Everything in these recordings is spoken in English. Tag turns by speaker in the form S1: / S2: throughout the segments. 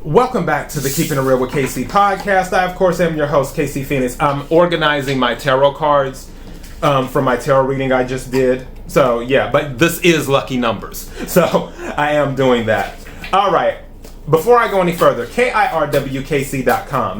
S1: Welcome back to the Keeping It Real with KC podcast. I, of course, am your host, KC Phoenix. I'm organizing my tarot cards from my tarot reading I just did. So, yeah, but this is lucky numbers. So, I am doing that. All right. Before I go any further, kirwkc.com,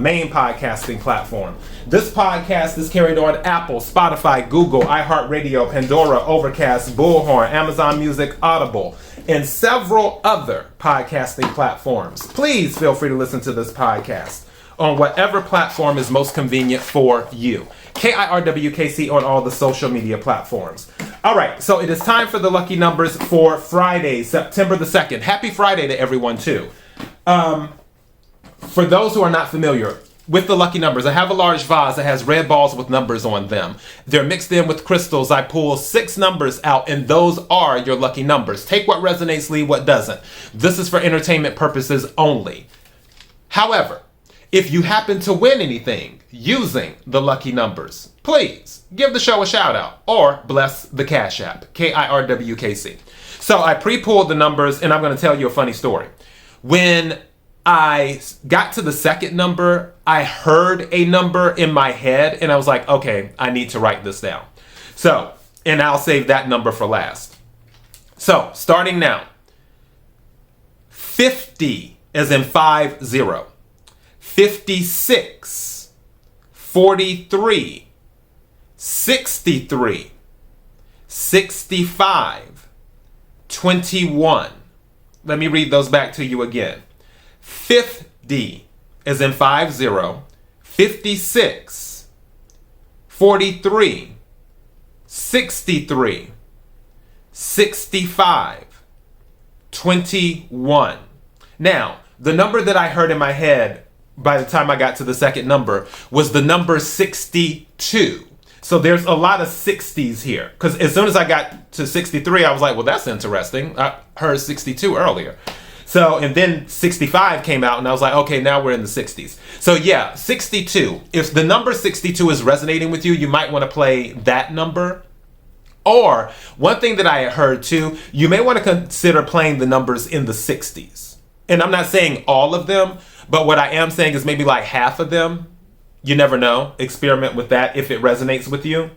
S1: main podcasting platform. This podcast is carried on Apple, Spotify, Google, iHeartRadio, Pandora, Overcast, Bullhorn, Amazon Music, Audible, and several other podcasting platforms. Please feel free to listen to this podcast on whatever platform is most convenient for you. KIRWKC on all the social media platforms. All right, so it is time for the lucky numbers for Friday, September the 2nd. Happy Friday to everyone, too. For those who are not familiar with the lucky numbers, I have a large vase that has red balls with numbers on them. They're mixed in with crystals. I pull 6 numbers out, and those are your lucky numbers. Take what resonates, leave what doesn't. This is for entertainment purposes only. However, if you happen to win anything using the lucky numbers, please give the show a shout out or bless the CashApp, KIRWKC. So I pre-pulled the numbers, and I'm going to tell you a funny story. When I got to the second number, I heard a number in my head, and I was like, okay, I need to write this down. So, and I'll save that number for last. So, starting now, 50 as in 50, 56, 43, 63, 65, 21. Let me read those back to you again. 50 as in 50, 56, 43, 63, 65, 21. Now, the number that I heard in my head by the time I got to the second number was the number 62. So there's a lot of 60s here. Because as soon as I got to 63, I was like, well, that's interesting. I heard 62 earlier. So, and then 65 came out, and I was like, okay, now we're in the 60s. So yeah, 62. If the number 62 is resonating with you, you might want to play that number. Or, one thing that I heard too, you may want to consider playing the numbers in the 60s. And I'm not saying all of them, but what I am saying is maybe like half of them. You never know. Experiment with that if it resonates with you.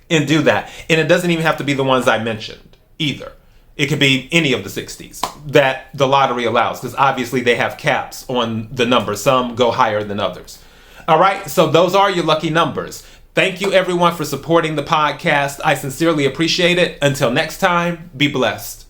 S1: And do that. And it doesn't even have to be the ones I mentioned either. It could be any of the 60s that the lottery allows, because obviously they have caps on the number. Some go higher than others. All right, so those are your lucky numbers. Thank you, everyone, for supporting the podcast. I sincerely appreciate it. Until next time, be blessed.